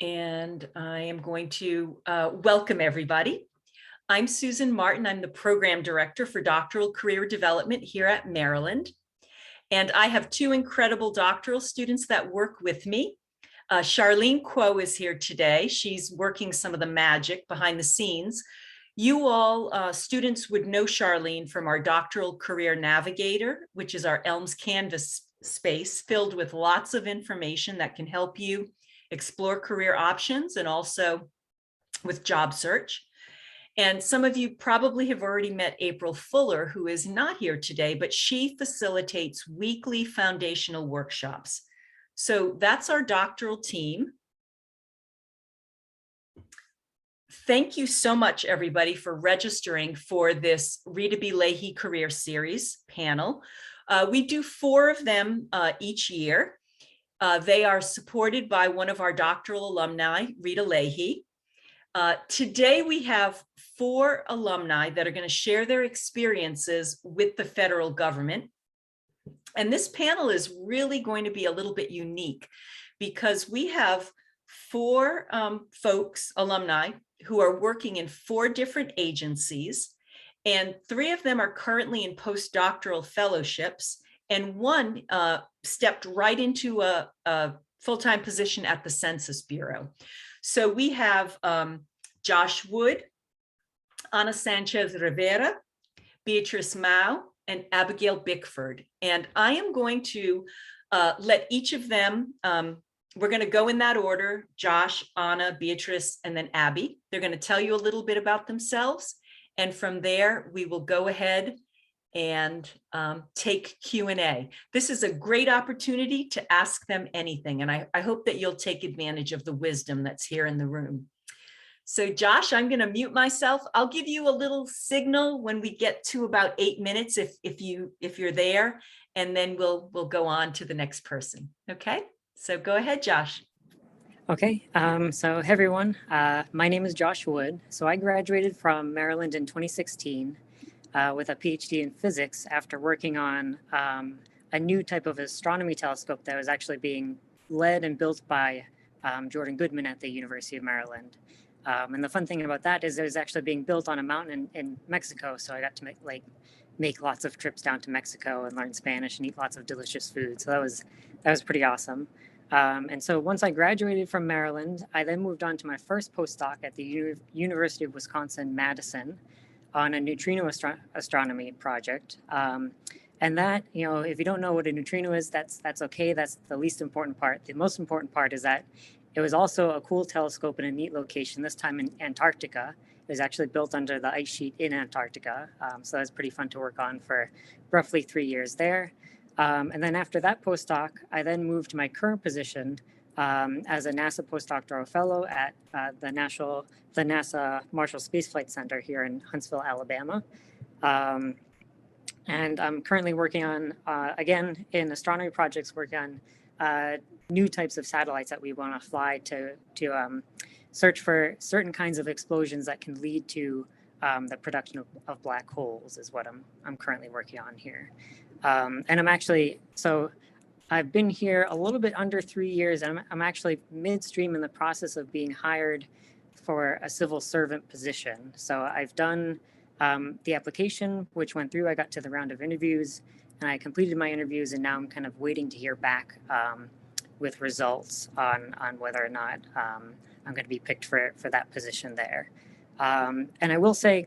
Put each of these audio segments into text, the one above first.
and I am going to welcome everybody. I'm Susan Martin. I'm the Program Director for Doctoral Career Development here at Maryland. And I have two incredible doctoral students that work with me. Charlene Kuo is here today. She's working some of the magic behind the scenes. You all students would know Charlene from our Doctoral Career Navigator, which is our Elms Canvas space filled with lots of information that can help you explore career options and also with job search. And some of you probably have already met April Fuller, who is not here today, but she facilitates weekly foundational workshops. So that's our doctoral team. Thank you so much, everybody, for registering for this Rita B. Leahy Career Series panel. We do 4 of them each year. They are supported by one of our doctoral alumni, Rita Leahy. Today, we have 4 alumni that are going to share their experiences with the federal government. And this panel is really going to be a little bit unique because we have 4 folks, alumni, who are working in 4 different agencies, and 3 of them are currently in postdoctoral fellowships, and 1 stepped right into a full-time position at the Census Bureau. So we have Josh Wood, Ana Sánchez-Rivera, Beatrice Mao, and Abigail Bickford. And I am going to let each of them, we're going to go in that order: Josh, Ana, Beatrice, and then Abby. They're going to tell you a little bit about themselves. And from there, we will go ahead and take Q&A. This is a great opportunity to ask them anything. And I hope that you'll take advantage of the wisdom that's here in the room. So Josh, I'm going to mute myself. I'll give you a little signal when we get to about 8 minutes if you're there, and then we'll go on to the next person. Okay, so go ahead, Josh. Okay, so hey everyone, my name is Josh Wood. So I graduated from Maryland in 2016 with a PhD in physics after working on a new type of astronomy telescope that was actually being led and built by Jordan Goodman at the University of Maryland. And the fun thing about that is it was actually being built on a mountain in Mexico. So I got to make lots of trips down to Mexico and learn Spanish and eat lots of delicious food. So that was pretty awesome. And so once I graduated from Maryland, I then moved on to my first postdoc at the University of Wisconsin-Madison on a neutrino astronomy project. And that, if you don't know what a neutrino is, that's okay. That's the least important part. The most important part is that it was also a cool telescope in a neat location, this time in Antarctica. It was actually built under the ice sheet in Antarctica. So that was pretty fun to work on for roughly 3 years there. And then after that postdoc, I then moved to my current position as a NASA postdoctoral fellow at the NASA Marshall Space Flight Center here in Huntsville, Alabama. And I'm currently working on, again, in astronomy projects, working on new types of satellites that we want to fly to search for certain kinds of explosions that can lead to the production of black holes is what I'm currently working on here. And I've been here a little bit under 3 years, and I'm actually midstream in the process of being hired for a civil servant position. So I've done the application, which went through. I got to the round of interviews, and I completed my interviews, and now I'm kind of waiting to hear back with results on whether or not I'm going to be picked for that position there. And I will say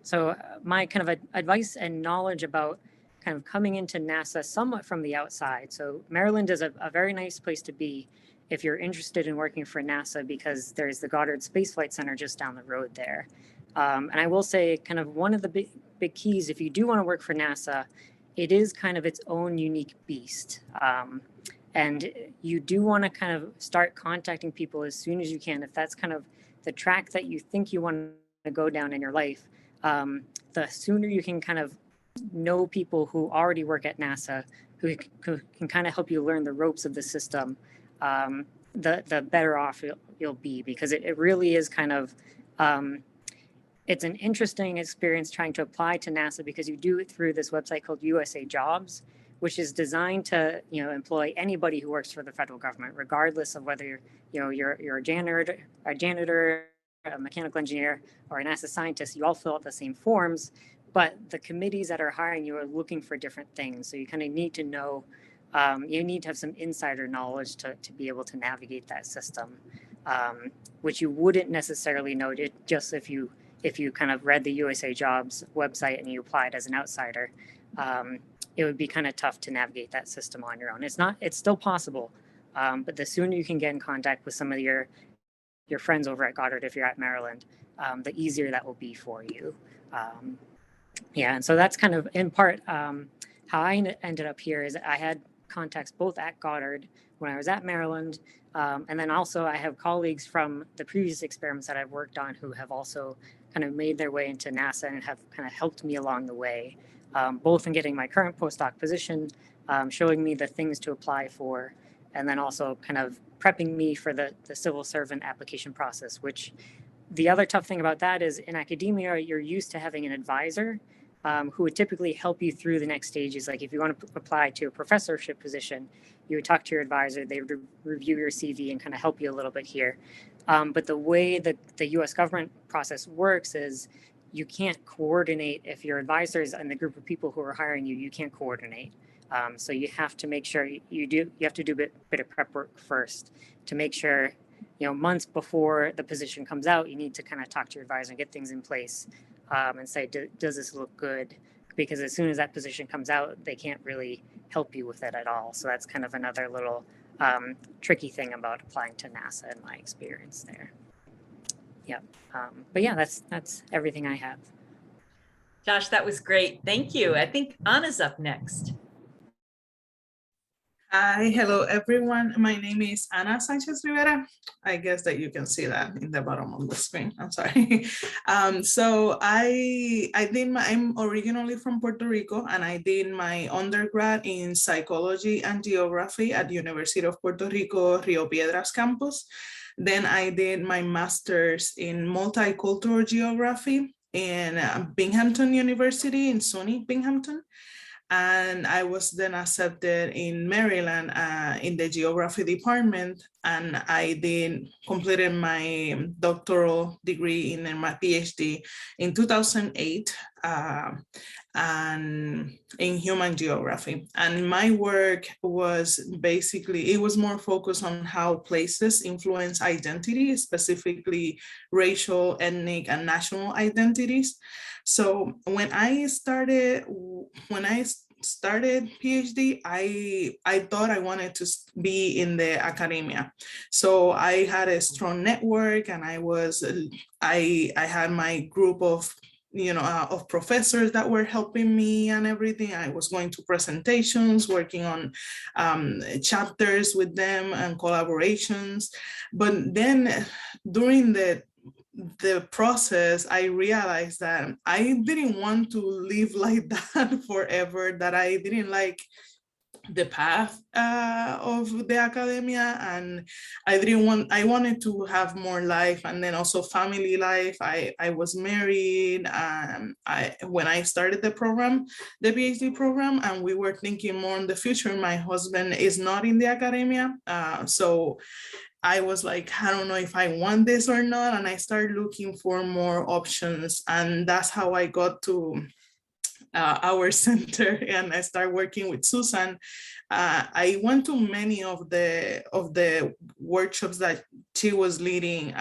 so my kind of advice and knowledge about kind of coming into NASA somewhat from the outside. So Maryland is a very nice place to be if you're interested in working for NASA, because there's the Goddard Space Flight Center just down the road there. And I will say kind of one of the big keys, if you do want to work for NASA, it is kind of its own unique beast. And you do want to kind of start contacting people as soon as you can. If that's kind of the track that you think you want to go down in your life, the sooner you can kind of know people who already work at NASA, who can kind of help you learn the ropes of the system, the better off you'll be, because it really is kind of, it's an interesting experience trying to apply to NASA, because you do it through this website called USA Jobs, which is designed to, employ anybody who works for the federal government, regardless of whether you're a janitor, a mechanical engineer, or a NASA scientist. You all fill out the same forms, but the committees that are hiring you are looking for different things. So you kind of need to know, you need to have some insider knowledge to be able to navigate that system, which you wouldn't necessarily know just if you kind of read the USA Jobs website and you applied as an outsider. It would be kind of tough to navigate that system on your own. It's still possible, but the sooner you can get in contact with some of your friends over at Goddard, if you're at Maryland, the easier that will be for you. And so that's kind of in part how I ended up here. Is I had contacts both at Goddard when I was at Maryland, and then also I have colleagues from the previous experiments that I've worked on who have also kind of made their way into NASA and have kind of helped me along the way, both in getting my current postdoc position, showing me the things to apply for, and then also kind of prepping me for the civil servant application process, which the other tough thing about that is in academia, you're used to having an advisor who would typically help you through the next stages. Like if you want to apply to a professorship position, you would talk to your advisor, they would review your CV and kind of help you a little bit here. But the way that the US government process works is you can't coordinate if your advisors and the group of people who are hiring you can't coordinate. So you have to make sure you have to do a bit of prep work first to make sure, months before the position comes out, you need to kind of talk to your advisor and get things in place and say, does this look good? Because as soon as that position comes out, they can't really help you with it at all. So that's kind of another little tricky thing about applying to NASA in my experience there. Yeah. But yeah, that's everything I have. Josh, that was great. Thank you. I think Anna's up next. Hi, hello everyone. My name is Ana Sánchez-Rivera. I guess that you can see that in the bottom of the screen. I'm sorry. So I'm originally from Puerto Rico, and I did my undergrad in psychology and geography at the University of Puerto Rico, Rio Piedras campus. Then I did my master's in multicultural geography in Binghamton University in SUNY Binghamton. And I was then accepted in Maryland in the geography department, and I completed my doctoral degree in my PhD in 2008 and in human geography. And my work was basically, it was more focused on how places influence identity, specifically racial, ethnic, and national identities. So when I started PhD, I thought I wanted to be in the academia. So I had a strong network, and I had my group of of professors that were helping me and everything. I was going to presentations, working on chapters with them and collaborations. But then during the process, I realized that I didn't want to live like that forever, that I didn't like the path of the academia, and I wanted to have more life, and then also family life. I was married when I started the PhD program, and we were thinking more in the future. My husband is not in the academia, so I was like, I don't know if I want this or not. And I started looking for more options. And that's how I got to our center, and I started working with Susan. I went to many of the workshops that she was leading,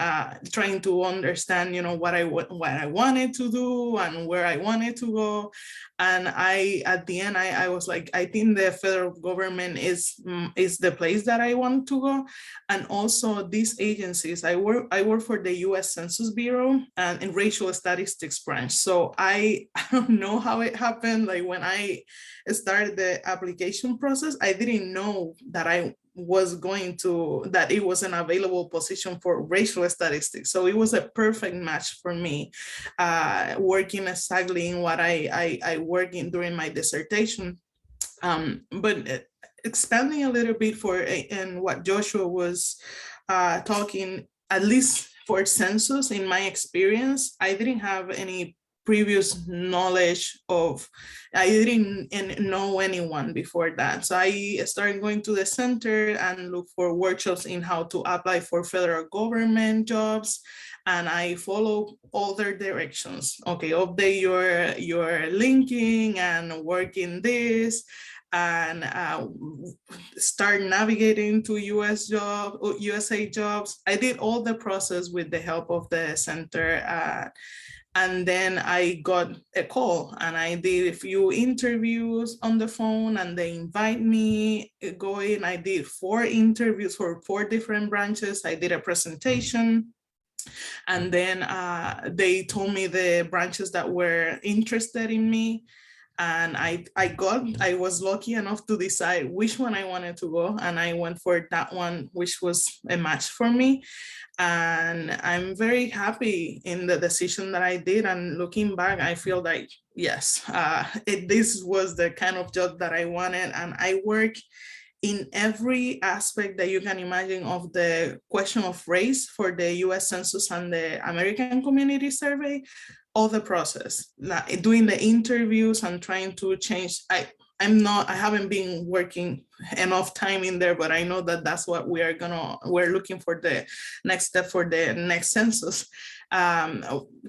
trying to understand, what I wanted to do and where I wanted to go. And at the end, I was like, I think the federal government is the place that I want to go. And also these agencies, I work for the US Census Bureau and in racial statistics branch. So I don't know how it happened. Like when I started the application process, I didn't know that that it was an available position for racial statistics. So it was a perfect match for me, working exactly in what I work in during my dissertation. But expanding a little bit and what Joshua was talking, at least for Census, in my experience, I didn't have any previous knowledge of, I didn't know anyone before that. So I started going to the center and look for workshops in how to apply for federal government jobs. And I follow all their directions. Okay, update your linking and work in this, and start navigating to USA jobs. I did all the process with the help of the center. And then I got a call and I did a few interviews on the phone and they invite me go in. I did 4 interviews for 4 different branches. I did a presentation. And then they told me the branches that were interested in me. And I was lucky enough to decide which one I wanted to go. And I went for that one, which was a match for me. And I'm very happy in the decision that I did. And looking back, I feel like, yes, this was the kind of job that I wanted. And I work in every aspect that you can imagine of the question of race for the US Census and the American Community Survey, all the process, like doing the interviews and trying to change. I haven't been working enough time in there, but I know that that's what we're looking for the next step for the next census.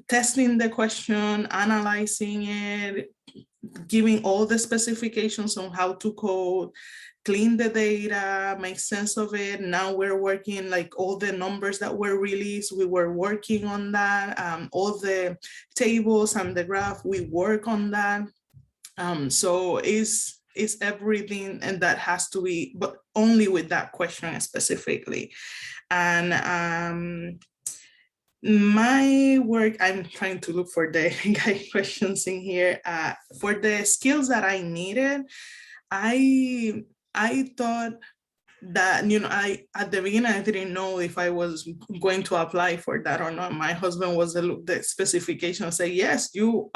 Testing the question, analyzing it, giving all the specifications on how to code, clean the data, make sense of it. Now we're working, like all the numbers that were released, we were working on that. All the tables and the graph, we work on that. So it's everything, and that has to be, but only with that question specifically. And my work, I'm trying to look for the guide questions in here. For the skills that I needed, I thought that, at the beginning, I didn't know if I was going to apply for that or not. My husband was the specification, say, yes, you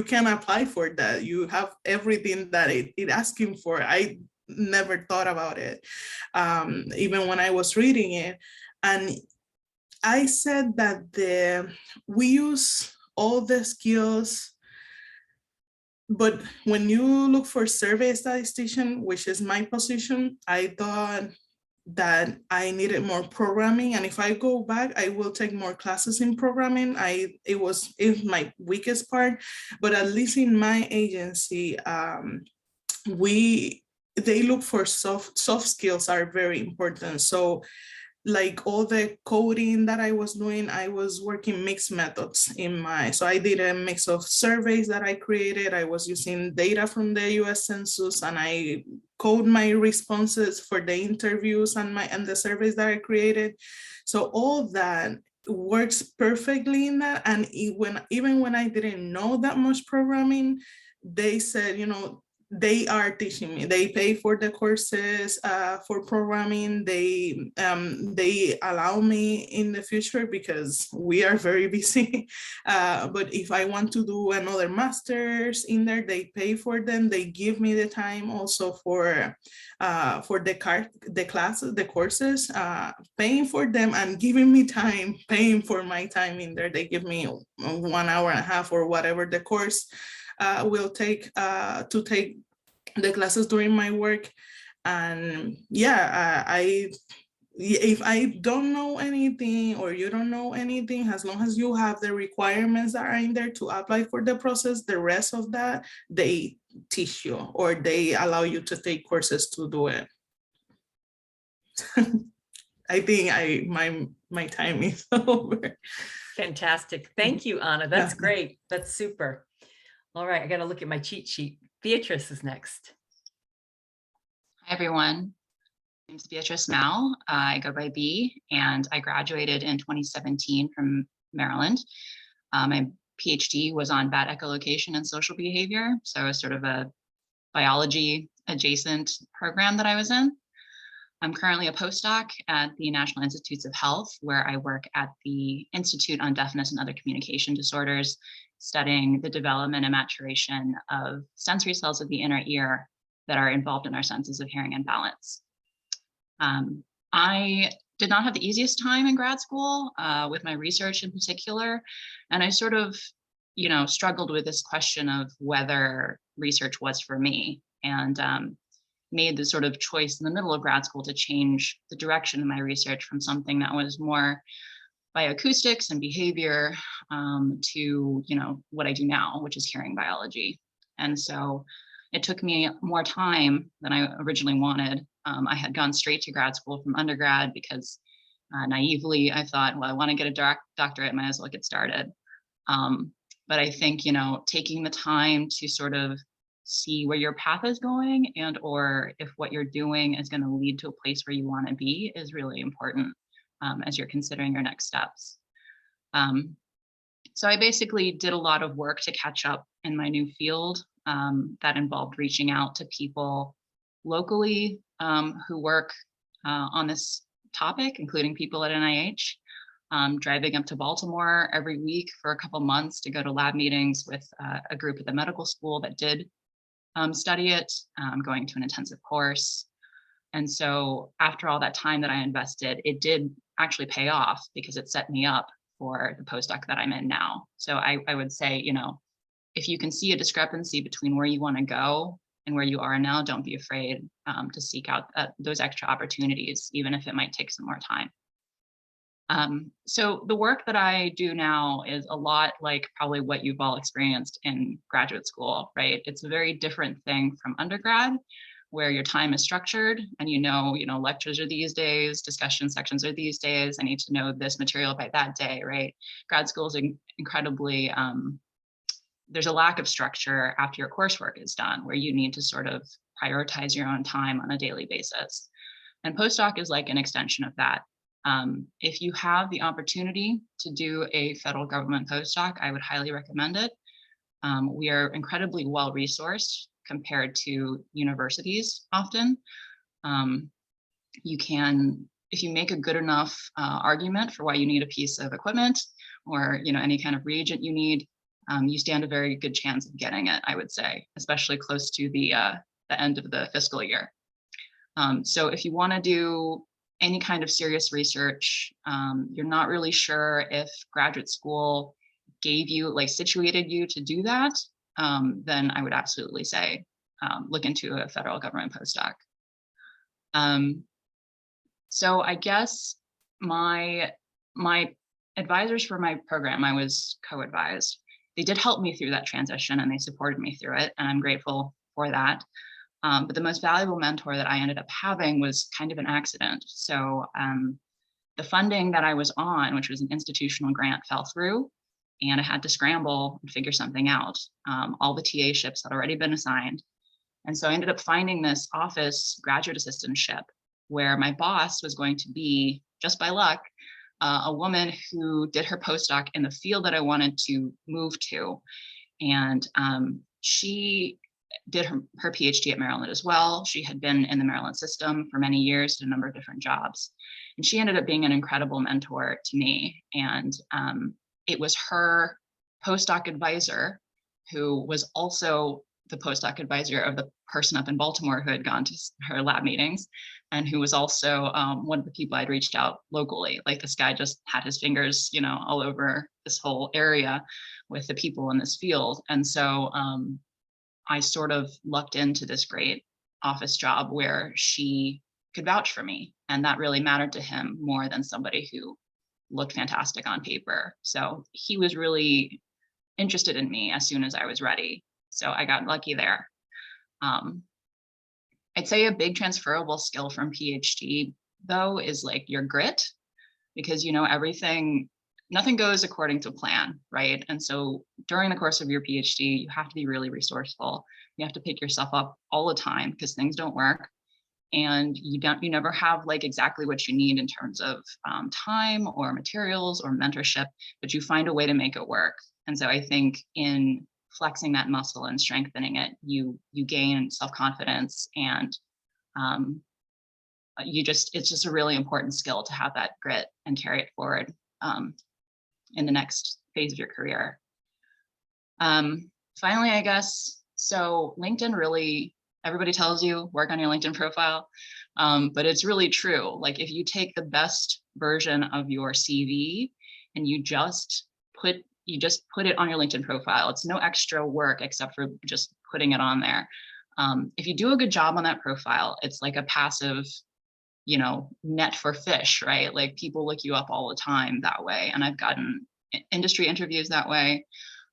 can apply for that. You have everything that it asking for. I never thought about it, even when I was reading it. And I said that we use all the skills, but when you look for survey statistician, which is my position, I thought that I needed more programming. And if I go back, I will take more classes in programming. It was my weakest part, but at least in my agency, they look for soft skills are very important. So like all the coding that I was doing, I was working mixed methods so I did a mix of surveys that I created. I was using data from the US Census, and I code my responses for the interviews and the surveys that I created. So all that works perfectly in that. And even when I didn't know that much programming, they said, they are teaching me. They pay for the courses for programming. They allow me in the future because we are very busy. But if I want to do another master's in there, they pay for them. They give me the time also for the classes, the courses, paying for them and giving me time, paying for my time in there. They give me 1 hour and a half or whatever the course will take to take the classes during my work. And yeah, if I don't know anything or you don't know anything, as long as you have the requirements that are in there to apply for the process, the rest of that, they teach you or they allow you to take courses to do it. I think my time is over. Fantastic. Thank you, Anna. That's great. That's super. All right, I got to look at my cheat sheet. Beatrice is next. Hi, everyone. My name is Beatrice Mao. I go by B, and I graduated in 2017 from Maryland. My PhD was on bat echolocation and social behavior, so it was sort of a biology adjacent program that I was in. I'm currently a postdoc at the National Institutes of Health, where I work at the Institute on Deafness and Other Communication Disorders, studying the development and maturation of sensory cells of the inner ear that are involved in our senses of hearing and balance. I did not have the easiest time in grad school with my research in particular, and I sort of struggled with this question of whether research was for me, and made the sort of choice in the middle of grad school to change the direction of my research from something that was more bioacoustics and behavior to what I do now, which is hearing biology. And so it took me more time than I originally wanted. I had gone straight to grad school from undergrad because naively I thought, well, I want to get a doctorate, might as well get started. But I think taking the time to sort of see where your path is going, and or if what you're doing is going to lead to a place where you want to be, is really important as you're considering your next steps. So I basically did a lot of work to catch up in my new field that involved reaching out to people locally who work on this topic, including people at NIH, driving up to Baltimore every week for a couple months to go to lab meetings with a group at the medical school that did study it, going to an intensive course. And so after all that time that I invested, it did actually pay off because it set me up for the postdoc that I'm in now. So I would say, if you can see a discrepancy between where you want to go and where you are now, don't be afraid to seek out those extra opportunities, even if it might take some more time. So the work that I do now is a lot like probably what you've all experienced in graduate school, right? It's a very different thing from undergrad, where your time is structured and lectures are these days, discussion sections are these days, I need to know this material by that day, right? Grad school is incredibly, there's a lack of structure after your coursework is done, where you need to sort of prioritize your own time on a daily basis. And postdoc is like an extension of that. If you have the opportunity to do a federal government postdoc, I would highly recommend it. We are incredibly well-resourced compared to universities often. You can, if you make a good enough argument for why you need a piece of equipment or any kind of reagent you need, you stand a very good chance of getting it, I would say, especially close to the end of the fiscal year. So if you want to do any kind of serious research, you're not really sure if graduate school gave you, situated you to do that, then I would absolutely say look into a federal government postdoc. So I guess my advisors for my program, I was co-advised. They did help me through that transition and they supported me through it, and I'm grateful for that. But the most valuable mentor that I ended up having was kind of an accident. So the funding that I was on, which was an institutional grant, fell through, and I had to scramble and figure something out. All the TA ships had already been assigned. And so I ended up finding this office graduate assistantship where my boss was going to be, just by luck, a woman who did her postdoc in the field that I wanted to move to. And she did her PhD at Maryland as well. She had been in the Maryland system for many years, did a number of different jobs. And she ended up being an incredible mentor to me. And it was her postdoc advisor who was also the postdoc advisor of the person up in Baltimore who had gone to her lab meetings, and who was also one of the people I'd reached out locally. Like, this guy just had his fingers, all over this whole area with the people in this field. And so I sort of lucked into this great office job where she could vouch for me. And that really mattered to him more than somebody who looked fantastic on paper. So he was really interested in me as soon as I was ready. So I got lucky there. I'd say a big transferable skill from PhD, though, is like your grit, because nothing goes according to plan, right? And so during the course of your PhD, you have to be really resourceful. You have to pick yourself up all the time because things don't work, and you never have exactly what you need in terms of time or materials or mentorship, but you find a way to make it work. And so I think in flexing that muscle and strengthening it, you gain self-confidence, and it's just a really important skill to have that grit and carry it forward in the next phase of your career. Finally, I guess, so LinkedIn really, everybody tells you work on your LinkedIn profile, but it's really true. If you take the best version of your CV and you just put, you just put it on your LinkedIn profile. It's no extra work except for just putting it on there. If you do a good job on that profile, it's like a passive, net for fish, right? Like people look you up all the time that way. And I've gotten industry interviews that way.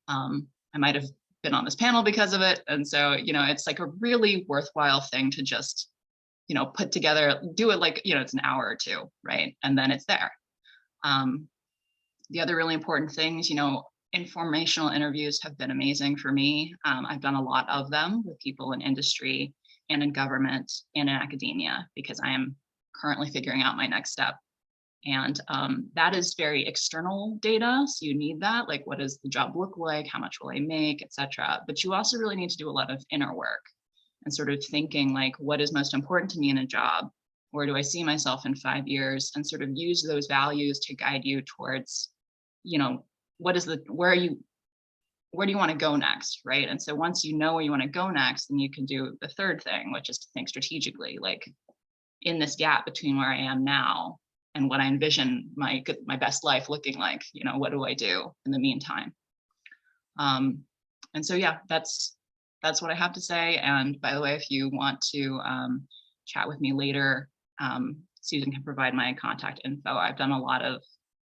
I might have been on this panel because of it. And so, it's like a really worthwhile thing to just, put together, do it like, it's an hour or two, right? And then it's there. The other really important things, informational interviews have been amazing for me. I've done a lot of them with people in industry and in government and in academia because I am currently figuring out my next step. And that is very external data. So you need that, like what does the job look like? How much will I make, et cetera. But you also really need to do a lot of inner work and sort of thinking like, what is most important to me in a job? Where do I see myself in 5 years? And sort of use those values to guide you towards, where do you want to go next, right? And so once you know where you want to go next, then you can do the third thing, which is to think strategically, like in this gap between where I am now and what I envision my best life looking like, what do I do in the meantime? And so, yeah, that's what I have to say. And by the way, if you want to chat with me later, Susan can provide my contact info. I've done a lot of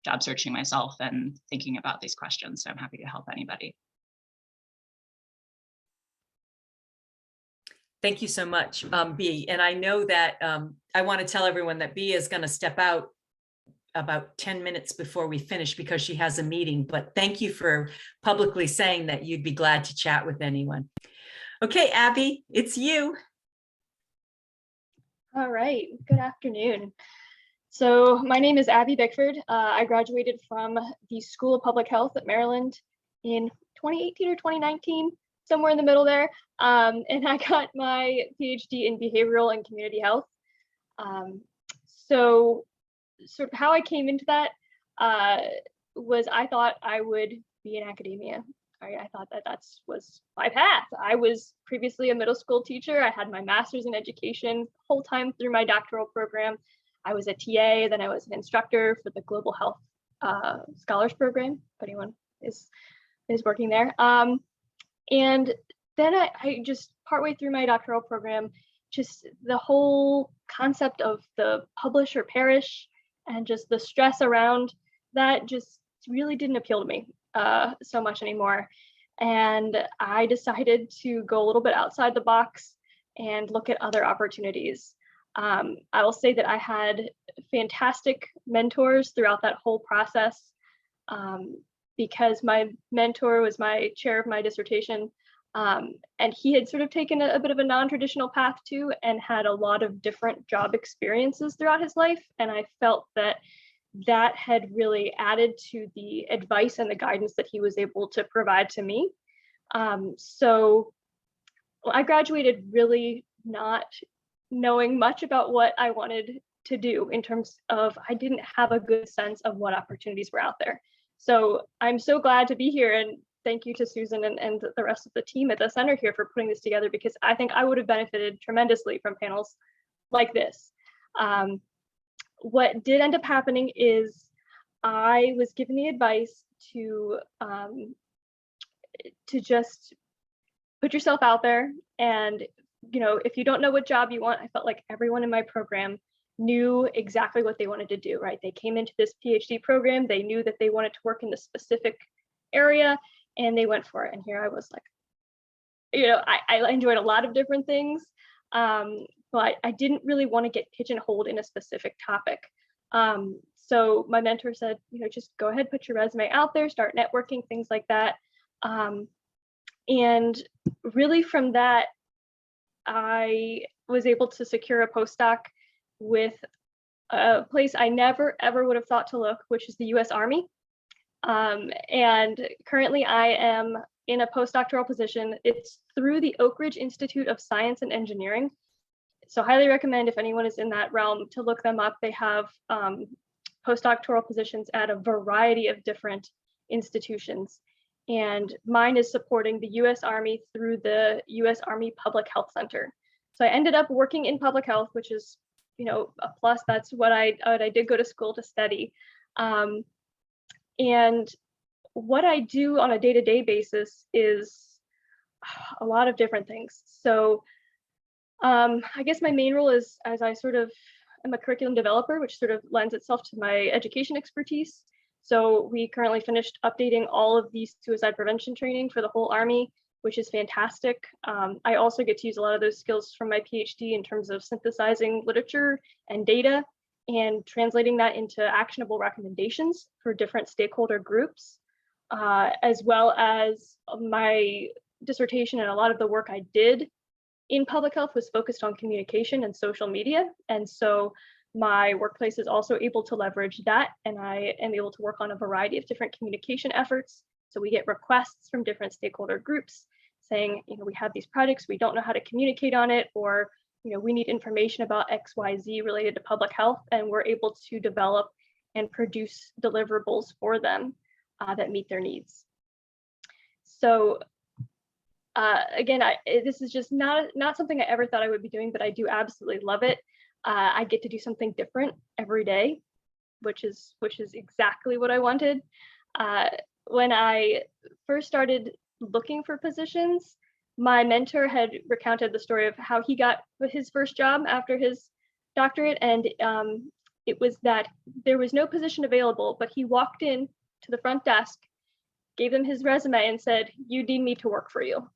job searching myself and thinking about these questions, so I'm happy to help anybody. Thank you so much, B. And I know that I want to tell everyone that B is going to step out about 10 minutes before we finish because she has a meeting, but thank you for publicly saying that you'd be glad to chat with anyone. Okay, Abby, it's you. All right, good afternoon. So my name is Abby Bickford. I graduated from the School of Public Health at Maryland in 2018 or 2019, somewhere in the middle there. And I got my PhD in behavioral and community health. So sort of how I came into that was I thought I would be in academia. I thought that was my path. I was previously a middle school teacher. I had my master's in education the whole time through my doctoral program. I was a TA, then I was an instructor for the Global Health Scholars Program, if anyone is working there. And then I just partway through my doctoral program, just the whole concept of the publish or perish and just the stress around that just really didn't appeal to me so much anymore. And I decided to go a little bit outside the box and look at other opportunities. I will say that I had fantastic mentors throughout that whole process because my mentor was my chair of my dissertation. And he had sort of taken a bit of a non-traditional path too and had a lot of different job experiences throughout his life. And I felt that had really added to the advice and the guidance that he was able to provide to me. So I graduated really not knowing much about what I wanted to do in terms of, I didn't have a good sense of what opportunities were out there. So I'm so glad to be here, and thank you to Susan and the rest of the team at the center here for putting this together, because I think I would have benefited tremendously from panels like this. What did end up happening is I was given the advice to just put yourself out there, and if you don't know what job you want, I felt like everyone in my program knew exactly what they wanted to do, right? They came into this PhD program, they knew that they wanted to work in the specific area, and they went for it. And here I was like, I enjoyed a lot of different things, but I didn't really want to get pigeonholed in a specific topic. So my mentor said, just go ahead, put your resume out there, start networking, things like that. And really from that, I was able to secure a postdoc with a place I never, ever would have thought to look, which is the US Army. And currently I am in a postdoctoral position. It's through the Oak Ridge Institute of Science and Engineering. So highly recommend, if anyone is in that realm, to look them up. They have postdoctoral positions at a variety of different institutions. And mine is supporting the US Army through the US Army Public Health Center. So I ended up working in public health, which is, a plus. That's what I did go to school to study. And what I do on a day-to-day basis is a lot of different things. So I guess my main role is, as I sort of am a curriculum developer, which sort of lends itself to my education expertise. So we currently finished updating all of the suicide prevention training for the whole Army, which is fantastic. I also get to use a lot of those skills from my PhD in terms of synthesizing literature and data and translating that into actionable recommendations for different stakeholder groups, as well as my dissertation and a lot of the work I did in public health was focused on communication and social media. And so my workplace is also able to leverage that, and I am able to work on a variety of different communication efforts. So we get requests from different stakeholder groups saying, we have these projects, we don't know how to communicate on it, or we need information about XYZ related to public health, and we're able to develop and produce deliverables for them that meet their needs. So again, this is just not something I ever thought I would be doing, but I do absolutely love it. I get to do something different every day, which is exactly what I wanted. When I first started looking for positions, my mentor had recounted the story of how he got his first job after his doctorate, and it was that there was no position available, but he walked in to the front desk, gave them his resume, and said, "You need me to work for you.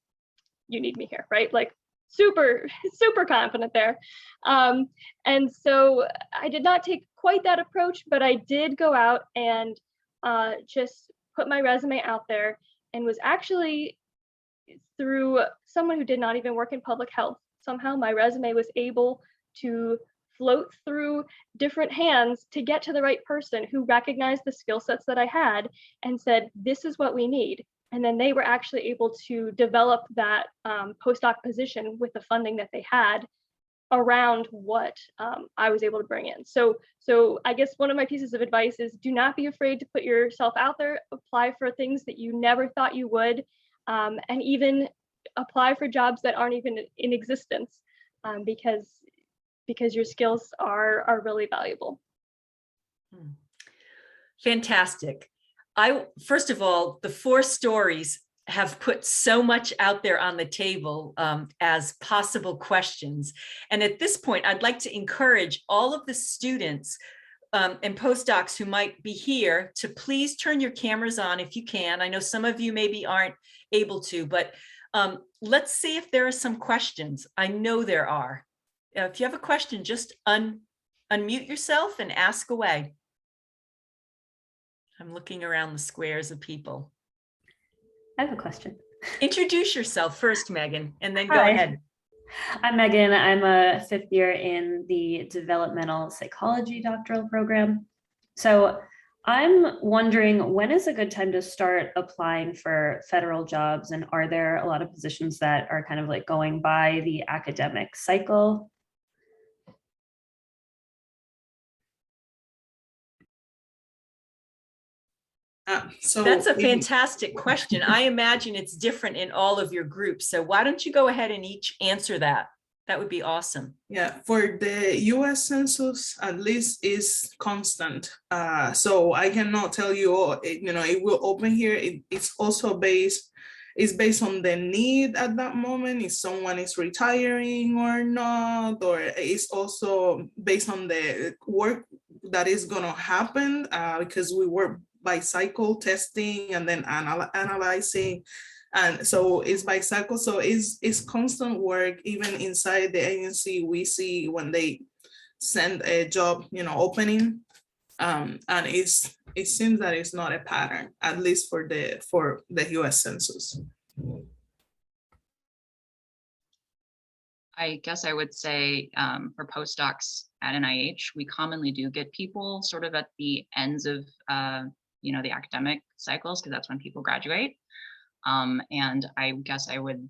You need me here," right? Like super confident there. And so I did not take quite that approach, but I did go out and just put my resume out there, and was actually through someone who did not even work in public health. Somehow my resume was able to float through different hands to get to the right person who recognized the skill sets that I had and said, "This is what we need." And then they were actually able to develop that postdoc position with the funding that they had around what I was able to bring in. So I guess one of my pieces of advice is, do not be afraid to put yourself out there, apply for things that you never thought you would, and even apply for jobs that aren't even in existence, because your skills are really valuable. Fantastic. First of all, the 4 stories have put so much out there on the table as possible questions. And at this point, I'd like to encourage all of the students and postdocs who might be here to please turn your cameras on if you can. I know some of you maybe aren't able to, but let's see if there are some questions. I know there are. If you have a question, just unmute yourself and ask away. I'm looking around the squares of people. I have a question. Introduce yourself first, Megan, and then go Hi. ahead. I'm Megan. I'm a 5th year in the developmental psychology doctoral program. So I'm wondering, when is a good time to start applying for federal jobs? And are there a lot of positions that are kind of like going by the academic cycle? So that's a fantastic question. I imagine it's different in all of your groups. So why don't you go ahead and each answer that? That would be awesome. Yeah, for the US Census, at least is constant. So I cannot tell you, it will open here. It's also based on the need at that moment, if someone is retiring or not, or it's also based on the work that is gonna happen, because we work by cycle testing and then analyzing. And so it's by cycle, so it's constant work. Even inside the agency, we see when they send a job, opening, and it seems that it's not a pattern, at least for the US Census. I guess I would say for postdocs at NIH, we commonly do get people sort of at the ends of the academic cycles, because that's when people graduate. And I guess I would,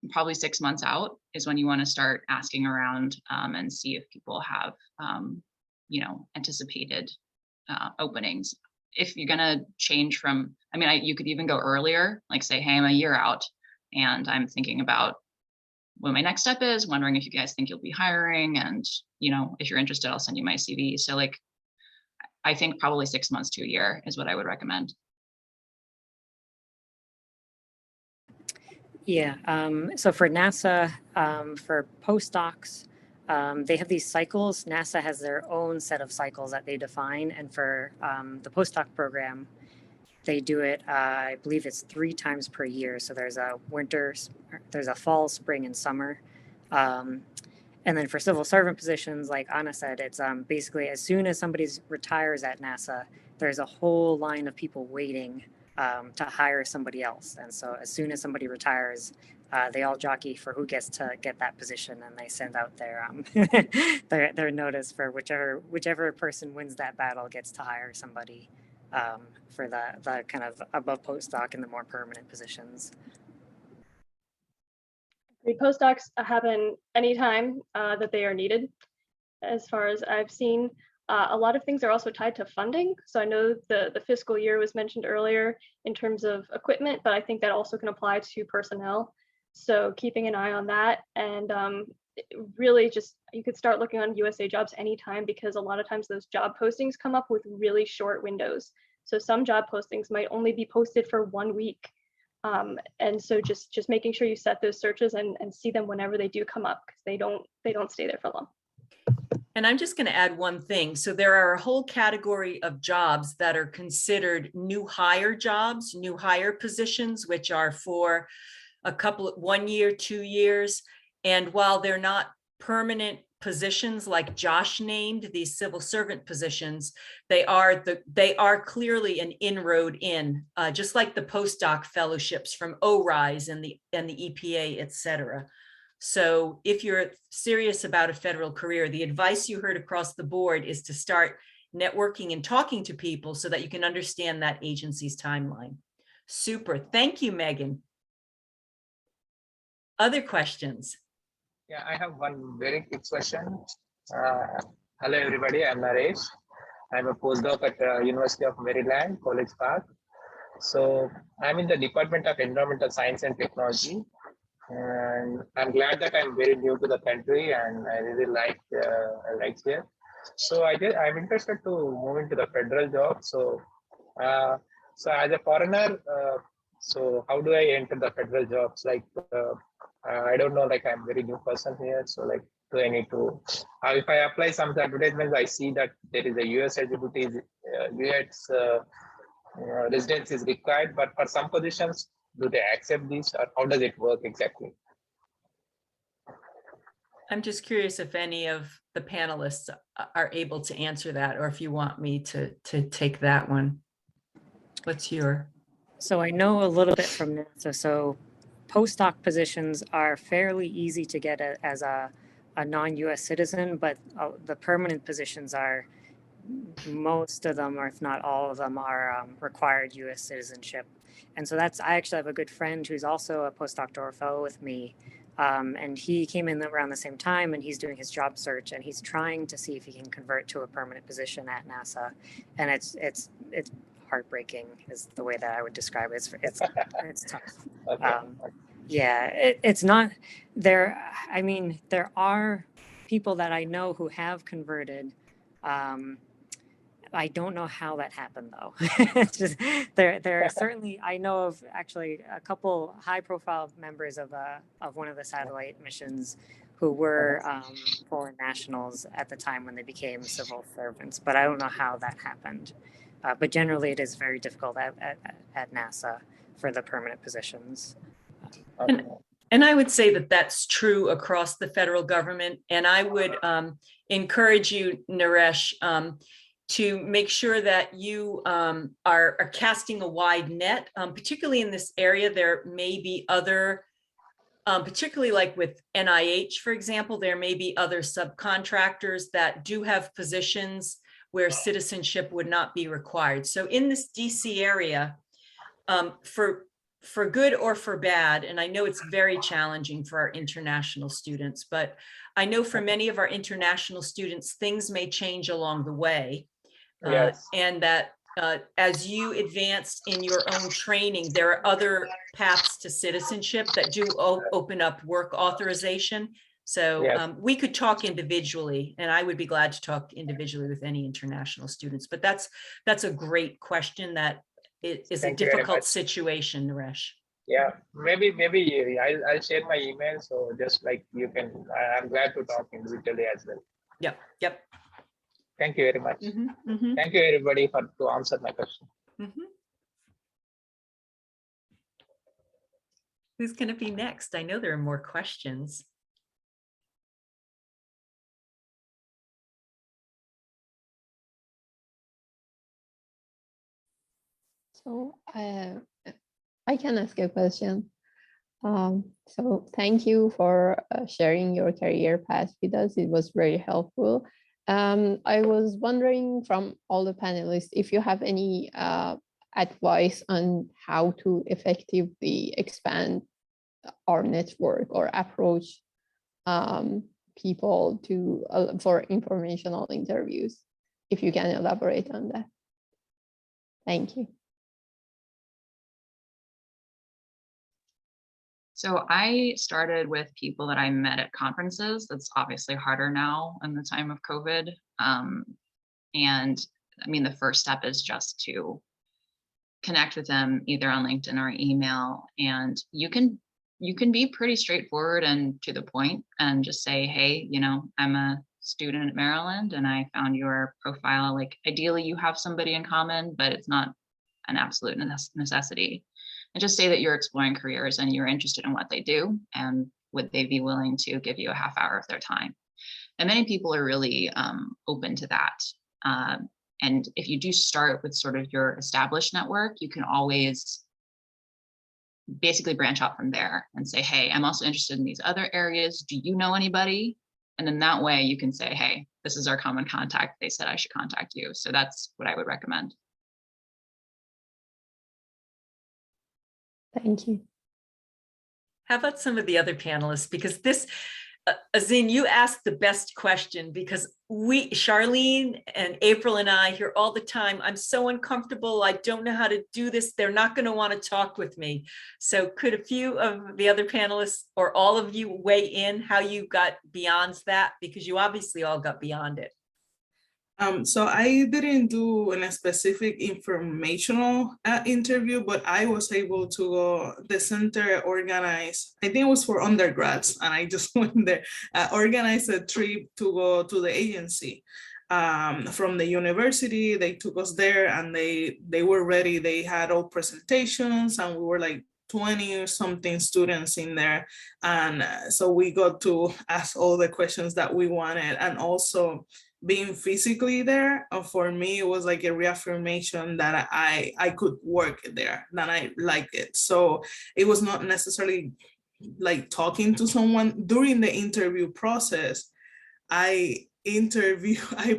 probably 6 months out is when you want to start asking around and see if people have, anticipated openings. If you're going to change from, you could even go earlier, like say, hey, I'm a year out and I'm thinking about what my next step is, wondering if you guys think you'll be hiring, and, if you're interested, I'll send you my CV. So like, I think probably 6 months to a year is what I would recommend. Yeah, so for NASA, for postdocs, they have these cycles. NASA has their own set of cycles that they define. And for the postdoc program, they do it, I believe it's 3 times per year. So there's a winter, there's a fall, spring, and summer. And then for civil servant positions, like Anna said, it's basically as soon as somebody retires at NASA, there's a whole line of people waiting to hire somebody else. And so as soon as somebody retires, they all jockey for who gets to get that position, and they send out their their notice for whichever person wins that battle gets to hire somebody for the kind of above postdoc and the more permanent positions. The postdocs happen anytime that they are needed, as far as I've seen. A lot of things are also tied to funding. So I know the fiscal year was mentioned earlier in terms of equipment, but I think that also can apply to personnel. So keeping an eye on that, and really just, you could start looking on USA Jobs anytime, because a lot of times those job postings come up with really short windows. So some job postings might only be posted for 1 week. And so just making sure you set those searches and see them whenever they do come up, because they don't stay there for long. And I'm just going to add one thing. So there are a whole category of jobs that are considered new hire jobs, new hire positions, which are for a couple of 1 year, 2 years. And while they're not permanent positions like Josh named, these civil servant positions, they are clearly an inroad in, just like the postdoc fellowships from ORISE and the EPA, et cetera. So if you're serious about a federal career, the advice you heard across the board is to start networking and talking to people so that you can understand that agency's timeline. Super. Thank you, Megan. Other questions? Yeah, I have one very quick question. Hello, everybody. I'm Naresh. I'm a postdoc at University of Maryland, College Park. So I'm in the Department of Environmental Science and Technology. And I'm glad that I'm very new to the country, and I really like here. So I'm interested to move into the federal job. So as a foreigner, so how do I enter the federal jobs? Like I don't know, like I'm a very new person here. So like, do I need to, if I apply some advertisements, I see that there is a US eligibility, US residence is required, but for some positions, do they accept this, or how does it work exactly? I'm just curious if any of the panelists are able to answer that, or if you want me to take that one. What's your? So I know a little bit from NASA. So postdoc positions are fairly easy to get as a non-US citizen, but the permanent positions are, most of them, or if not all of them, are required US citizenship. And so I actually have a good friend who's also a postdoctoral fellow with me. And he came in around the same time, and he's doing his job search, and he's trying to see if he can convert to a permanent position at NASA. And it's heartbreaking is the way that I would describe it. It's tough. Okay. Yeah, it's not there. I mean, there are people that I know who have converted. I don't know how that happened though. It's just there are certainly, I know of actually a couple high-profile members of one of the satellite missions who were foreign nationals at the time when they became civil servants, but I don't know how that happened. But generally, it is very difficult at NASA for the permanent positions. And I would say that that's true across the federal government. And I would encourage you, Naresh, to make sure that you are casting a wide net, particularly in this area. There may be other, particularly like with NIH, for example, there may be other subcontractors that do have positions where citizenship would not be required. So in this DC area, for good or for bad, and I know it's very challenging for our international students, but I know for many of our international students, things may change along the way. Yes. And that as you advance in your own training, there are other paths to citizenship that do open up work authorization. So Yes. we could talk individually, and I would be glad to talk individually with any international students. But that's a great question. That is a Thank you very difficult much. situation, Naresh. Yeah, maybe I'll share my email. So just like you can, I'm glad to talk individually as well. Yep. Yep. Thank you very much. Thank you everybody to answer my question. Who's going to be next? I know there are more questions. So I can ask a question. So thank you for sharing your career path with us. It was very helpful. I was wondering from all the panelists if you have any advice on how to effectively expand our network or approach people to for informational interviews, if you can elaborate on that. Thank you. So I started with people that I met at conferences. That's obviously harder now in the time of COVID. And I mean, the first step is just to connect with them either on LinkedIn or email. And you can be pretty straightforward and to the point and just say, hey, you know, I'm a student at Maryland and I found your profile. Like ideally you have somebody in common, but it's not an absolute necessity. And just say that you're exploring careers and you're interested in what they do, and would they be willing to give you a half hour of their time? And many people are really open to that. And if you do start with sort of your established network, you can always basically branch out from there and say, hey, I'm also interested in these other areas. Do you know anybody? And then that way you can say, hey, this is our common contact. They said I should contact you. So that's what I would recommend. Thank you. How about some of the other panelists? Because this, Azin, you asked the best question, because Charlene and April and I hear all the time, I'm so uncomfortable, I don't know how to do this, they're not going to want to talk with me. So could a few of the other panelists or all of you weigh in how you got beyond that? Because you obviously all got beyond it. So I didn't do a specific informational interview, but I was able to go, the center organized, I think it was for undergrads, and I just went there, organized a trip to go to the agency. From the university, they took us there and they were ready. They had all presentations and we were like 20 or something students in there. And so we got to ask all the questions that we wanted, and also being physically there, for me, it was like a reaffirmation that I could work there, that I liked it. So it was not necessarily like talking to someone. During the interview process, I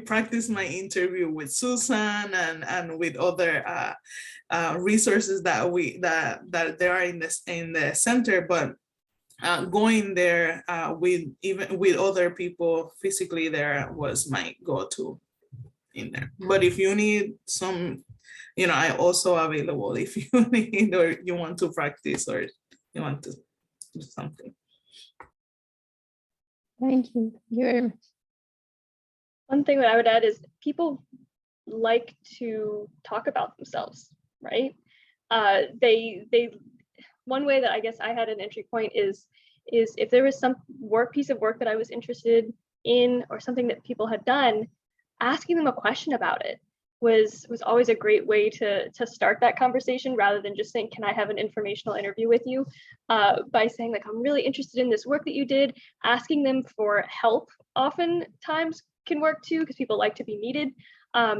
practiced my interview with Susan and with other resources that there are in the center, but going there with other people physically there was my go-to in there. But if you need some, you know, I also available if you need or you want to practice or you want to do something. Thank you. Thank you very much. One thing that I would add is people like to talk about themselves, right? One way that I guess I had an entry point is if there was some piece of work that I was interested in or something that people had done, asking them a question about it was always a great way to start that conversation, rather than just saying, can I have an informational interview with you? By saying like, I'm really interested in this work that you did. Asking them for help oftentimes can work too, because people like to be needed.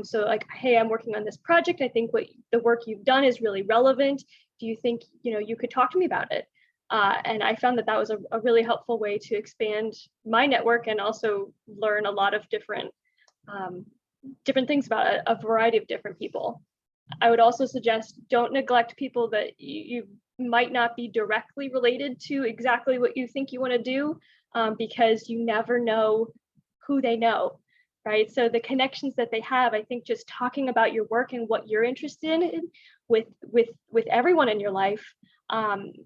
So like, hey, I'm working on this project. I think the work you've done is really relevant. Do you think, you know, you could talk to me about it? And I found that was a really helpful way to expand my network and also learn a lot of different things about a variety of different people. I would also suggest don't neglect people that you might not be directly related to exactly what you think you want to do, because you never know who they know, right? So the connections that they have, I think just talking about your work and what you're interested in with everyone in your life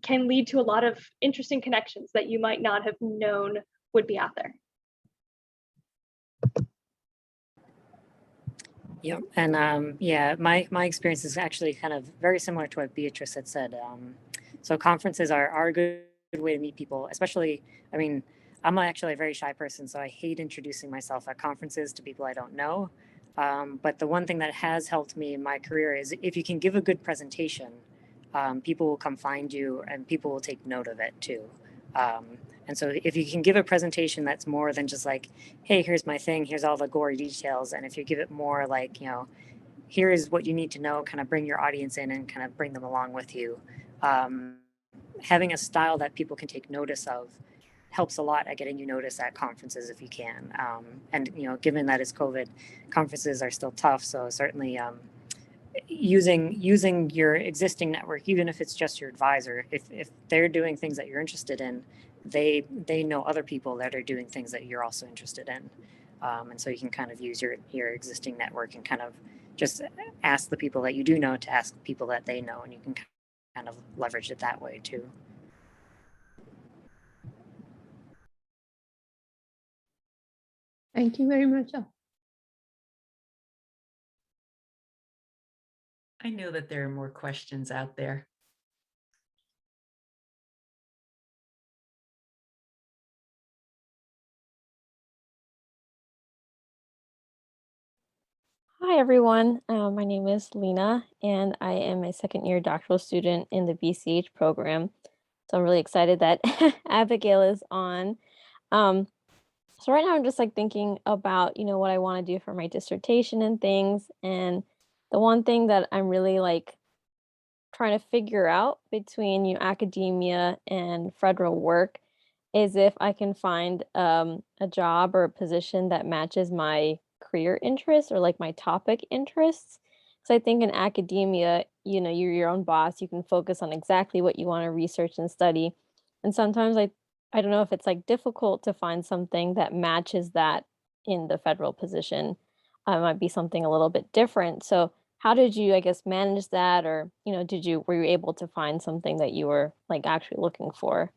can lead to a lot of interesting connections that you might not have known would be out there. Yep. And yeah, my experience is actually kind of very similar to what Beatrice had said. So conferences are a good way to meet people, especially, I mean, I'm actually a very shy person, so I hate introducing myself at conferences to people I don't know. But the one thing that has helped me in my career is if you can give a good presentation, people will come find you and people will take note of it too. And so if you can give a presentation that's more than just like, hey, here's my thing, here's all the gory details. And if you give it more like, you know, here is what you need to know, kind of bring your audience in and kind of bring them along with you. Having a style that people can take notice of helps a lot at getting you noticed at conferences if you can. And, you know, given that it's COVID, conferences are still tough. So certainly using your existing network, even if it's just your advisor, if they're doing things that you're interested in, they know other people that are doing things that you're also interested in. And so you can kind of use your existing network and kind of just ask the people that you do know to ask people that they know, and you can kind of leverage it that way too. Thank you very much. I know that there are more questions out there. Hi, everyone. My name is Lena, and I am a second-year doctoral student in the BCH program. So I'm really excited that Abigail is on. So right now I'm just like thinking about, what I want to do for my dissertation and things. And the one thing that I'm really like trying to figure out between, academia and federal work is if I can find a job or a position that matches my career interests or like my topic interests. So I think in academia, you're your own boss. You can focus on exactly what you want to research and study. And sometimes I don't know if it's like difficult to find something that matches that in the federal position. It might be something a little bit different. So how did you, I guess, manage that? Or, were you able to find something that you were like actually looking for?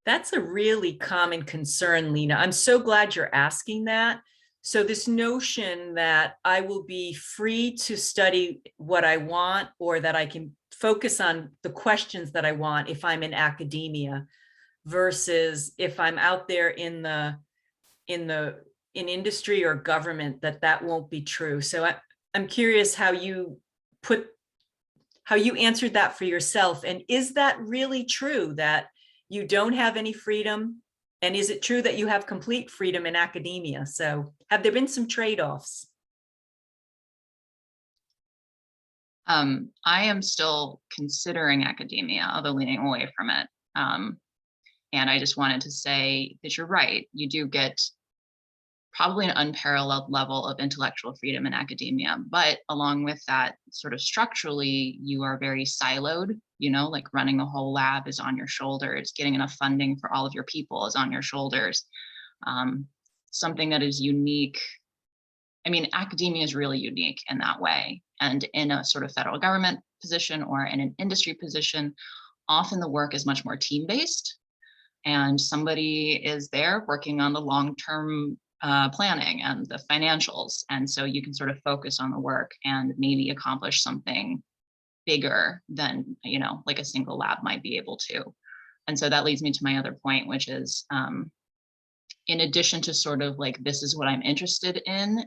That's a really common concern, Lena. I'm so glad you're asking that. So this notion that I will be free to study what I want, or that I can focus on the questions that I want if I'm in academia, versus if I'm out there in industry or government, that won't be true. So I'm curious how you answered that for yourself. And is that really true, that you don't have any freedom? And is it true that you have complete freedom in academia? So have there been some trade-offs? I am still considering academia, although leaning away from it. And I just wanted to say that you're right. You do get probably an unparalleled level of intellectual freedom in academia, but along with that, sort of structurally, you are very siloed, like running a whole lab is on your shoulders, getting enough funding for all of your people is on your shoulders. Something that is unique. I mean, academia is really unique in that way. And in a sort of federal government position or in an industry position, often the work is much more team-based, and somebody is there working on the long-term planning and the financials. And so you can sort of focus on the work and maybe accomplish something bigger than, like a single lab might be able to. And so that leads me to my other point, which is in addition to sort of like, this is what I'm interested in,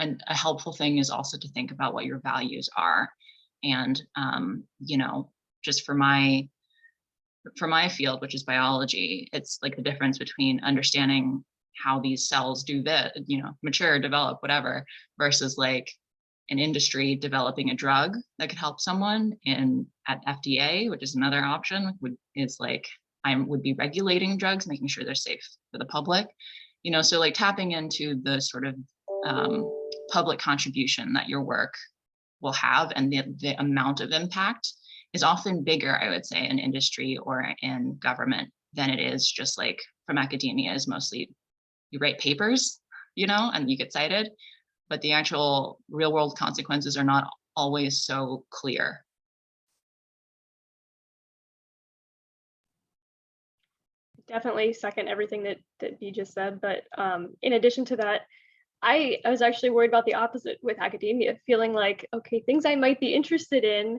and a helpful thing is also to think about what your values are. And, just for my field, which is biology, it's like the difference between understanding how these cells do that, mature, develop, whatever, versus like an industry developing a drug that could help someone at FDA, which is another option, would be regulating drugs, making sure they're safe for the public, so like tapping into the sort of public contribution that your work will have, and the amount of impact is often bigger, I would say, in industry or in government than it is just like from academia. Is mostly you write papers, and you get cited, but the actual real world consequences are not always so clear. definitely second everything that Bea just said. But in addition to that, I was actually worried about the opposite with academia, feeling like, okay, things I might be interested in,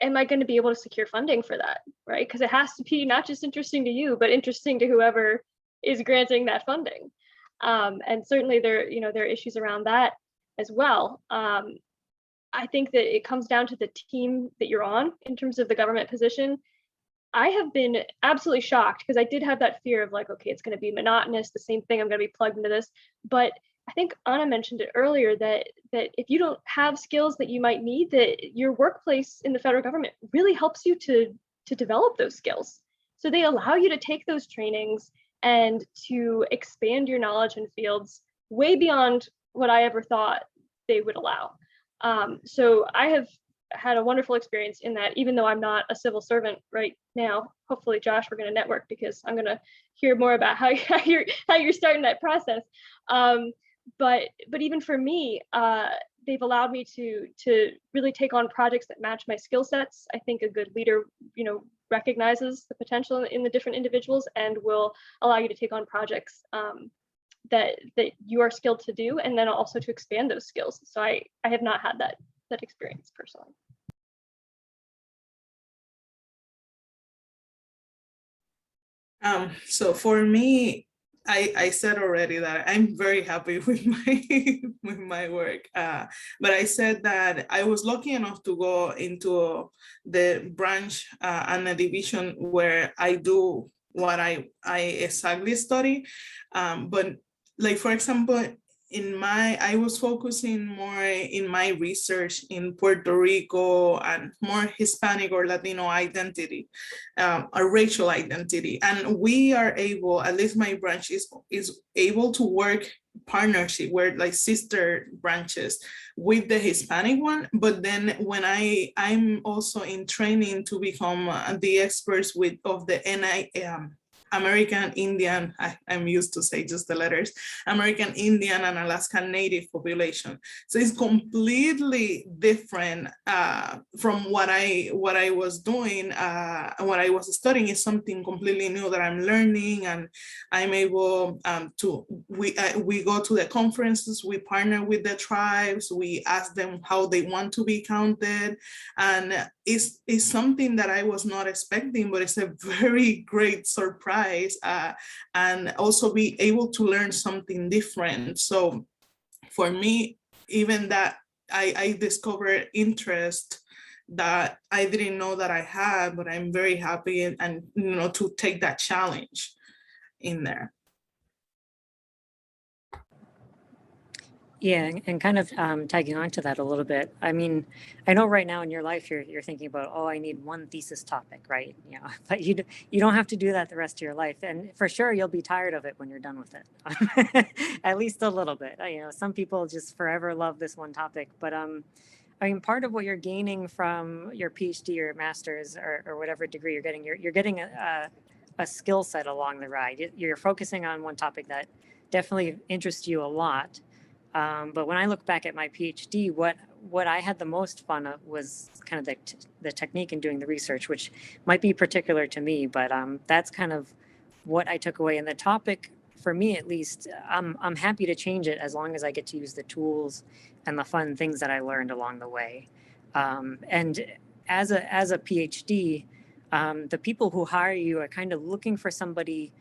am I going to be able to secure funding for that, right? Because it has to be not just interesting to you, but interesting to whoever is granting that funding. And certainly there are issues around that as well. I think that it comes down to the team that you're on in terms of the government position. I have been absolutely shocked because I did have that fear of like, okay, it's going to be monotonous, the same thing, I'm going to be plugged into this. But I think Anna mentioned it earlier that if you don't have skills that you might need, that your workplace in the federal government really helps you to develop those skills. So they allow you to take those trainings and to expand your knowledge in fields way beyond what I ever thought they would allow. So I have had a wonderful experience in that, even though I'm not a civil servant right now. Hopefully, Josh, we're going to network because I'm going to hear more about how you're starting that process. But even for me, they've allowed me to really take on projects that match my skill sets. I think a good leader, recognizes the potential in the different individuals and will allow you to take on projects that you are skilled to do, and then also to expand those skills. So I have not had that experience personally. So for me, I said already that I'm very happy with my work, but I said that I was lucky enough to go into the branch and a division where I do what I exactly study, but like, for example, I was focusing more in my research in Puerto Rico and more Hispanic or Latino identity, or racial identity. And we are able, at least my branch is able to work partnership, where like sister branches with the Hispanic one. But then when I'm also in training to become the experts of the American Indian, I'm used to say just the letters, American Indian and Alaskan Native population. So it's completely different from what I was doing, what I was studying is something completely new that I'm learning, and I'm able we go to the conferences, we partner with the tribes, we ask them how they want to be counted, and it's something that I was not expecting, but it's a very great surprise. And also be able to learn something different. So for me, even that I discovered interest that I didn't know that I had, but I'm very happy and to take that challenge in there. Yeah, and kind of tagging on to that a little bit. I mean, I know right now in your life you're thinking about, oh, I need one thesis topic, right? But you don't have to do that the rest of your life, and for sure you'll be tired of it when you're done with it, at least a little bit. Some people just forever love this one topic, but I mean, part of what you're gaining from your PhD or your master's or whatever degree you're getting, you're getting a skill set along the ride. You're focusing on one topic that definitely interests you a lot. But when I look back at my PhD, what I had the most fun of was kind of the technique in doing the research, which might be particular to me, but that's kind of what I took away. And the topic, for me at least, I'm happy to change it as long as I get to use the tools and the fun things that I learned along the way. And as a PhD, the people who hire you are kind of looking for somebody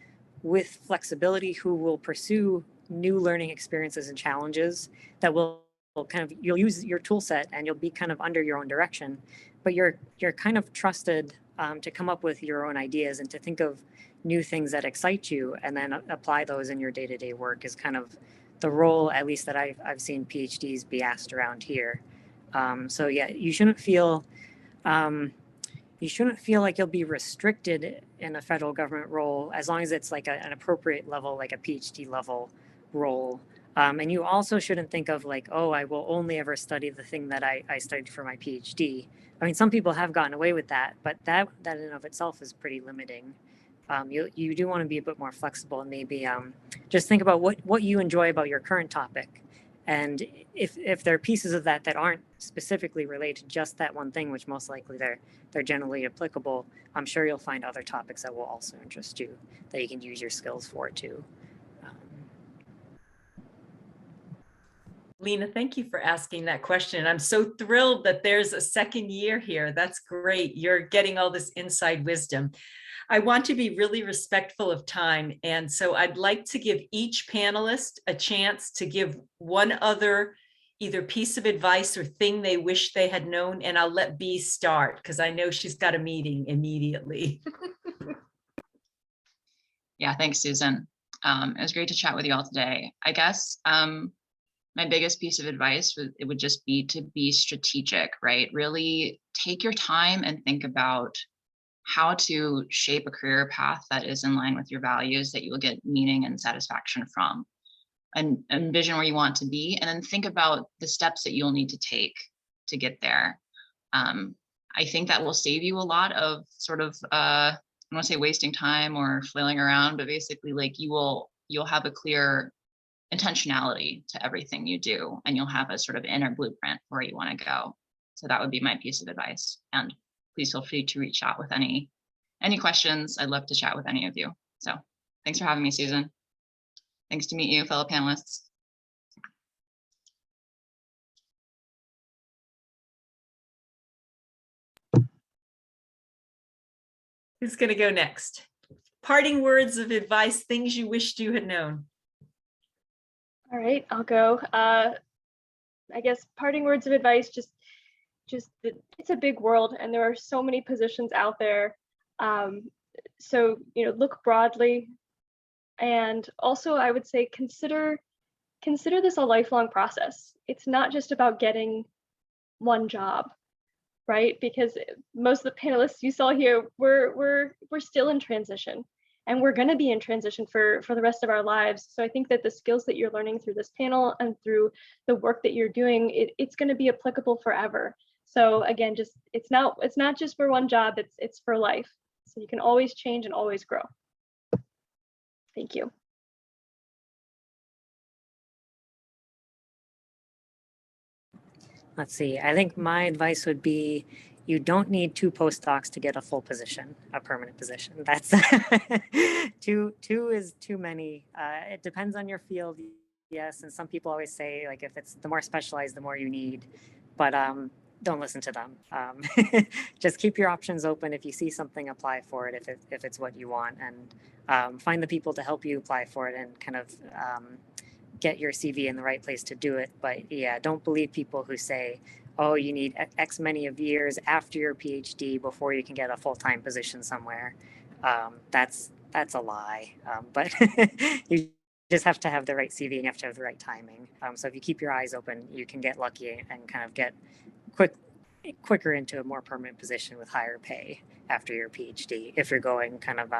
with flexibility who will pursue new learning experiences and challenges that will kind of, you'll use your tool set and you'll be kind of under your own direction, but you're kind of trusted to come up with your own ideas and to think of new things that excite you and then apply those in your day-to-day work is kind of the role, at least that I've seen PhDs be asked around here. So yeah, you shouldn't feel like you'll be restricted in a federal government role as long as it's like an appropriate level, like a PhD level role. And you also shouldn't think of like, oh, I will only ever study the thing that I studied for my PhD. I mean, some people have gotten away with that, but that in and of itself is pretty limiting. You do want to be a bit more flexible and maybe just think about what you enjoy about your current topic And if there are pieces of that that aren't specifically related to just that one thing, which most likely they're generally applicable, I'm sure you'll find other topics that will also interest you that you can use your skills for too. Lena, thank you for asking that question. I'm so thrilled that there's a second year here. That's great. You're getting all this inside wisdom. I want to be really respectful of time. And so I'd like to give each panelist a chance to give one other either piece of advice or thing they wish they had known. And I'll let Bea start because I know she's got a meeting immediately. Yeah, thanks, Susan. It was great to chat with you all today. I guess my biggest piece of advice would just be to be strategic, right? Really take your time and think about how to shape a career path that is in line with your values, that you will get meaning and satisfaction from, and envision where you want to be, and then think about the steps that you'll need to take to get there. I think that will save you a lot of sort of, I don't want to say wasting time or flailing around, but basically like you'll have a clear intentionality to everything you do, and you'll have a sort of inner blueprint where you want to go. So that would be my piece of advice. And please feel free to reach out with any questions. I'd love to chat with any of you. So thanks for having me, Susan. Thanks to meet you, fellow panelists. Who's going to go next? Parting words of advice, things you wished you had known. All right, I'll go. I guess parting words of advice, just it's a big world and there are so many positions out there. So, look broadly. And also I would say consider this a lifelong process. It's not just about getting one job, right? Because most of the panelists you saw here, we're still in transition. And we're going to be in transition for the rest of our lives. So I think that the skills that you're learning through this panel and through the work that you're doing, it's going to be applicable forever. So again, it's not just for one job, it's for life. So you can always change and always grow. Thank you. Let's see, I think my advice would be you don't need 2 postdocs to get a full position, a permanent position. That's two is too many. It depends on your field, yes. And some people always say like if it's the more specialized, the more you need, but don't listen to them. Just keep your options open. If you see something, apply for it if it's what you want, and find the people to help you apply for it and kind of get your CV in the right place to do it. But yeah, don't believe people who say, oh, you need X many of years after your PhD before you can get a full-time position somewhere. That's a lie. But you just have to have the right CV and you have to have the right timing. So if you keep your eyes open, you can get lucky and kind of get quicker into a more permanent position with higher pay after your PhD. If you're going kind of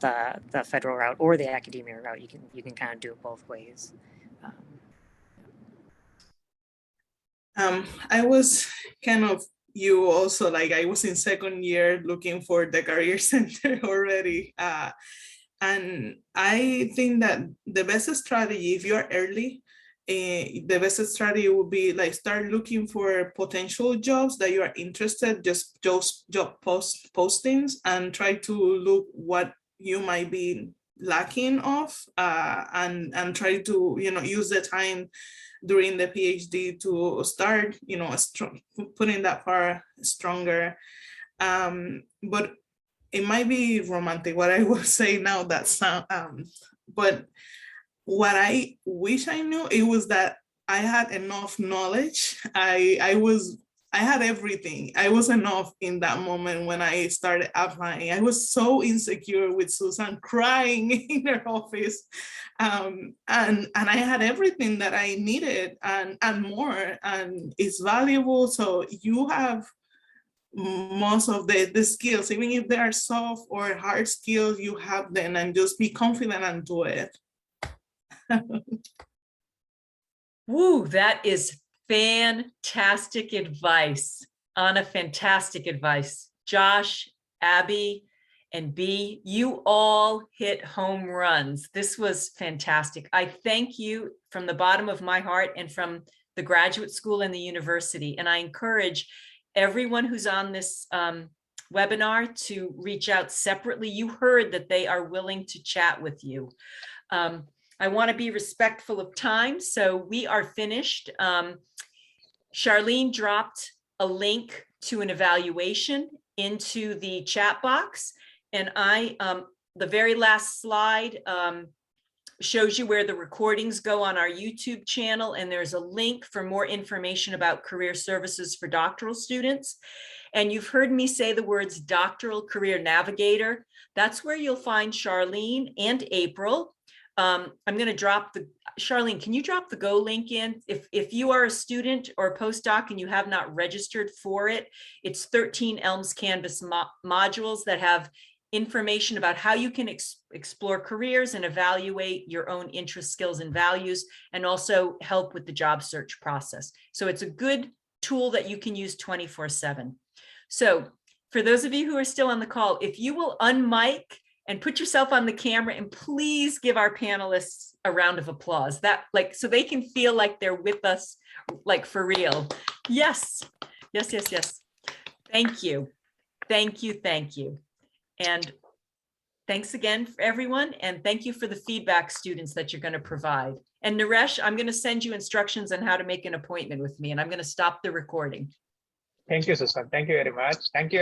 the federal route or the academia route, you can kind of do it both ways. I was kind of you also, like I was in second year looking for the career center already. And I think that the best strategy, if you're early, the best strategy would be like start looking for potential jobs that you are interested, just job postings, and try to look what you might be lacking of, and try to use the time during the PhD to start putting that far stronger. But it might be romantic what I will say now, that sound, but what I wish I knew, it was that I had enough knowledge. I had everything. I was enough in that moment when I started applying. I was so insecure with Susan, crying in her office. And I had everything that I needed and more, and it's valuable. So you have most of the skills, even if they are soft or hard skills, you have them, and just be confident and do it. Woo, that is fantastic advice. Anna, fantastic advice. Josh, Abby, and B, you all hit home runs. This was fantastic. I thank you from the bottom of my heart and from the graduate school and the university. And I encourage everyone who's on this webinar to reach out separately. You heard that they are willing to chat with you. I want to be respectful of time, so we are finished. Charlene dropped a link to an evaluation into the chat box, and the very last slide shows you where the recordings go on our YouTube channel, and there's a link for more information about career services for doctoral students. And you've heard me say the words doctoral career navigator. That's where you'll find Charlene and April. I'm going to drop Charlene, can you drop the Go link in? If you are a student or a postdoc and you have not registered for it, it's 13 Elms Canvas modules that have information about how you can explore careers and evaluate your own interests, skills, and values, and also help with the job search process. So it's a good tool that you can use 24/7. So for those of you who are still on the call, if you will unmic and put yourself on the camera, and please give our panelists a round of applause, so they can feel like they're with us, like for real. Yes, yes, yes, yes. Thank you. Thank you. Thank you. And thanks again for everyone. And thank you for the feedback, students, that you're going to provide. And Naresh, I'm going to send you instructions on how to make an appointment with me, and I'm going to stop the recording. Thank you, Susan. Thank you very much. Thank you.